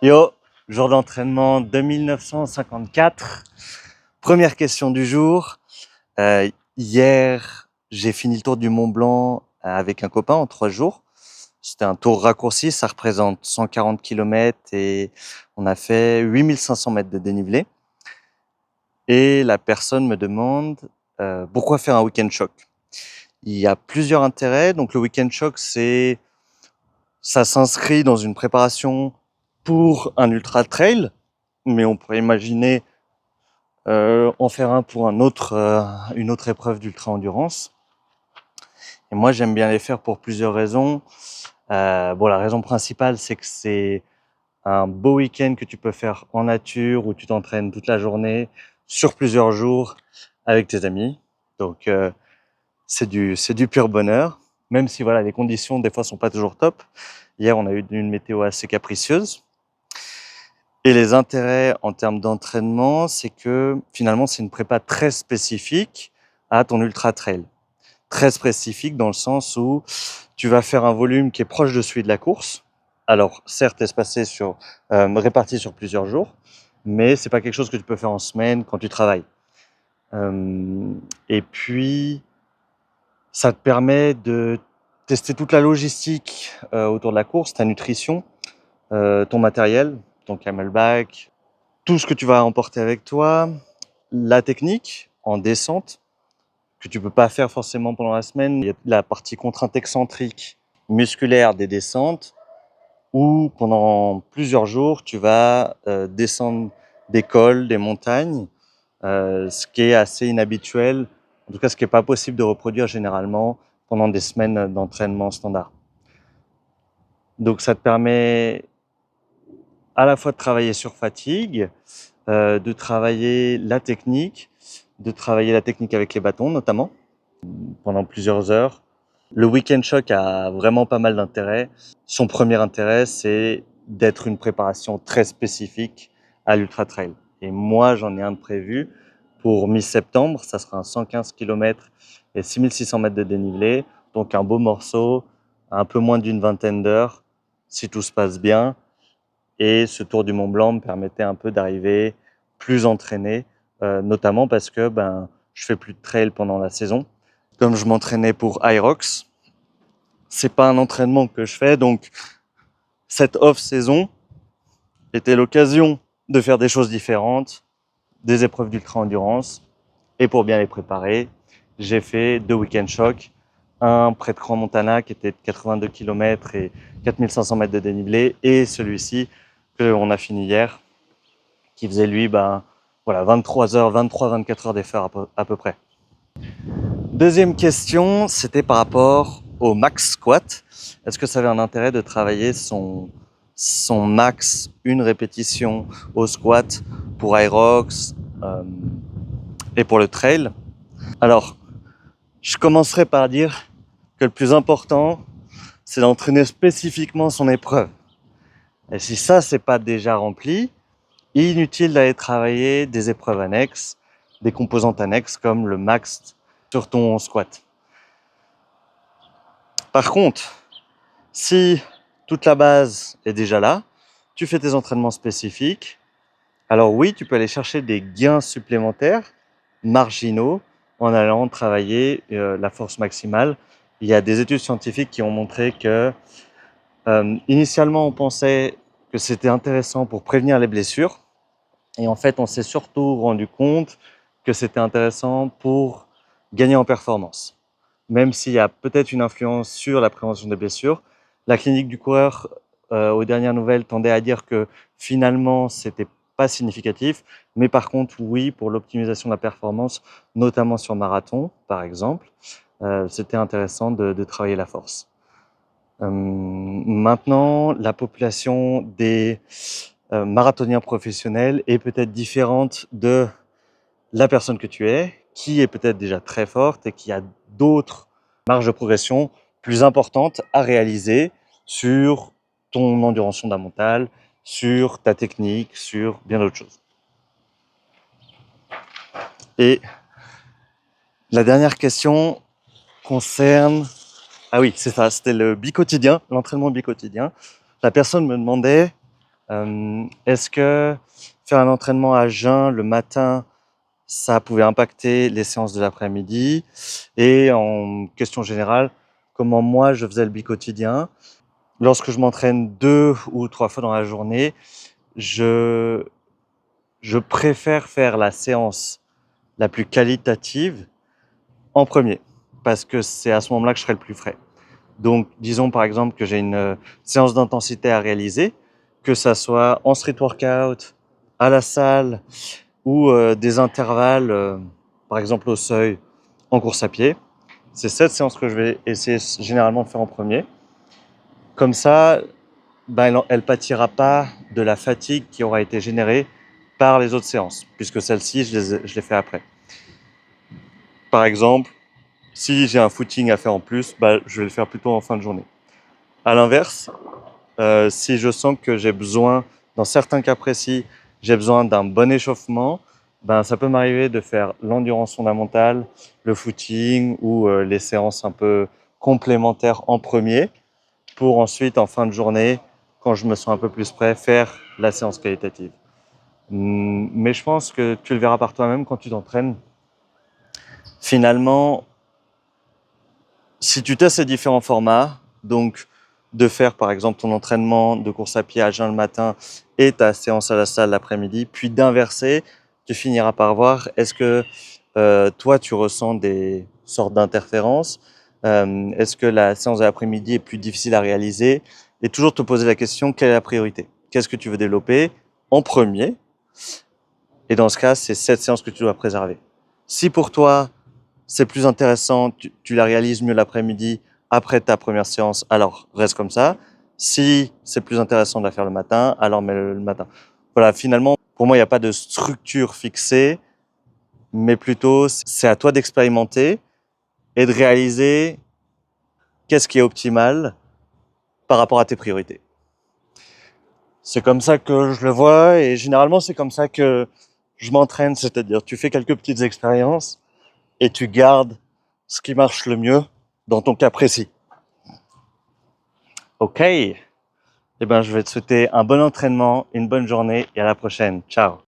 Yo, jour d'entraînement 2954. Première question du jour. Hier, j'ai fini le tour du Mont Blanc avec un copain en 3 jours. C'était un tour raccourci, ça représente 140 km et on a fait 8500 mètres de dénivelé. Et la personne me demande pourquoi faire un week-end choc. Il y a plusieurs intérêts. Donc le week-end choc, ça s'inscrit dans une préparation pour un ultra trail, mais on pourrait imaginer en faire un pour une autre épreuve d'ultra endurance. Et moi, j'aime bien les faire pour plusieurs raisons. La raison principale, c'est que c'est un beau week-end que tu peux faire en nature, où tu t'entraînes toute la journée, sur plusieurs jours, avec tes amis. Donc, c'est du pur bonheur. Même si les conditions, des fois, sont pas toujours top. Hier, on a eu une météo assez capricieuse. Et les intérêts en termes d'entraînement, c'est que finalement, c'est une prépa très spécifique à ton ultra trail. Très spécifique dans le sens où tu vas faire un volume qui est proche de celui de la course. Alors, certes, réparti sur plusieurs jours, mais c'est pas quelque chose que tu peux faire en semaine quand tu travailles. Et puis, ça te permet de tester toute la logistique autour de la course, ta nutrition, ton matériel, ton camelback, tout ce que tu vas emporter avec toi, la technique en descente, que tu peux pas faire forcément pendant la semaine. Il y a la partie contrainte excentrique musculaire des descentes, où pendant plusieurs jours, tu vas descendre des cols, des montagnes, ce qui est assez inhabituel, en tout cas ce qui n'est pas possible de reproduire généralement pendant des semaines d'entraînement standard. Donc ça te permet à la fois de travailler sur fatigue, de travailler la technique avec les bâtons notamment, pendant plusieurs heures. Le week-end choc a vraiment pas mal d'intérêts. Son premier intérêt, c'est d'être une préparation très spécifique à l'ultra trail. Et moi, j'en ai un de prévu pour mi-septembre. Ça sera un 115 km et 6600 mètres de dénivelé. Donc un beau morceau, un peu moins d'une vingtaine d'heures, si tout se passe bien. Et ce tour du Mont Blanc me permettait un peu d'arriver plus entraîné, notamment parce que je fais plus de trail pendant la saison. Comme je m'entraînais pour Hyrox, c'est pas un entraînement que je fais, donc cette off-saison était l'occasion de faire des choses différentes, des épreuves d'ultra-endurance, et pour bien les préparer, j'ai fait 2 week-end chocs, un près de Crans-Montana qui était de 82 km et 4500 mètres de dénivelé, et celui-ci qu'on a fini hier, qui faisait lui 23 heures, 23-24 heures d'effort à peu près. Deuxième question, c'était par rapport au max squat. Est-ce que ça avait un intérêt de travailler son max, une répétition au squat pour Hyrox et pour le trail? Alors, je commencerai par dire que le plus important, c'est d'entraîner spécifiquement son épreuve. Et si ça, c'est pas déjà rempli, inutile d'aller travailler des épreuves annexes, des composantes annexes comme le max sur ton squat. Par contre, si toute la base est déjà là, tu fais tes entraînements spécifiques, alors oui, tu peux aller chercher des gains supplémentaires, marginaux, en allant travailler la force maximale. Il y a des études scientifiques qui ont montré que initialement on pensait que c'était intéressant pour prévenir les blessures, et en fait on s'est surtout rendu compte que c'était intéressant pour gagner en performance. Même s'il y a peut-être une influence sur la prévention des blessures, la clinique du coureur, aux dernières nouvelles, tendait à dire que finalement, c'était pas significatif. Mais par contre, oui, pour l'optimisation de la performance, notamment sur marathon, par exemple, c'était intéressant de travailler la force. Maintenant, la population des marathoniens professionnels est peut-être différente de la personne que tu es, qui est peut-être déjà très forte et qui a d'autres marges de progression plus importantes à réaliser sur ton endurance fondamentale, sur ta technique, sur bien d'autres choses. Et la dernière question concerne... Ah oui, c'est ça, c'était le bicotidien, l'entraînement bicotidien. La personne me demandait Est-ce que faire un entraînement à jeun le matin, ça pouvait impacter les séances de l'après-midi? Et en question générale, comment moi je faisais le bi-quotidien? Lorsque je m'entraîne 2 ou 3 fois dans la journée, je préfère faire la séance la plus qualitative en premier, parce que c'est à ce moment-là que je serai le plus frais. Donc, disons par exemple que j'ai une séance d'intensité à réaliser, que ça soit en street workout, à la salle ou des intervalles, par exemple au seuil, en course à pied. C'est cette séance que je vais essayer généralement de faire en premier. Comme ça, ben, elle pâtira pas de la fatigue qui aura été générée par les autres séances, puisque celle-ci, je les fais après. Par exemple, si j'ai un footing à faire en plus, bah, je vais le faire plutôt en fin de journée. À l'inverse, si je sens que j'ai besoin, dans certains cas précis, j'ai besoin d'un bon échauffement, ben, ça peut m'arriver de faire l'endurance fondamentale, le footing ou les séances un peu complémentaires en premier, pour ensuite, en fin de journée, quand je me sens un peu plus prêt, faire la séance qualitative. Mais je pense que tu le verras par toi-même quand tu t'entraînes. Finalement, si tu testes ces différents formats, donc de faire par exemple ton entraînement de course à pied à jeun le matin et ta séance à la salle l'après-midi, puis d'inverser, tu finiras par voir est-ce que toi tu ressens des sortes d'interférences, est-ce que la séance de l'après-midi est plus difficile à réaliser, et toujours te poser la question quelle est la priorité, qu'est-ce que tu veux développer en premier, et dans ce cas c'est cette séance que tu dois préserver. Si pour toi c'est plus intéressant, tu la réalises mieux l'après-midi, après ta première séance, alors reste comme ça. Si c'est plus intéressant de la faire le matin, alors mets-le le matin. Voilà, finalement, pour moi, il n'y a pas de structure fixée, mais plutôt, c'est à toi d'expérimenter et de réaliser qu'est-ce qui est optimal par rapport à tes priorités. C'est comme ça que je le vois et généralement, c'est comme ça que je m'entraîne, c'est-à-dire tu fais quelques petites expériences et tu gardes ce qui marche le mieux dans ton cas précis. Ok, eh ben, je vais te souhaiter un bon entraînement, une bonne journée et à la prochaine. Ciao.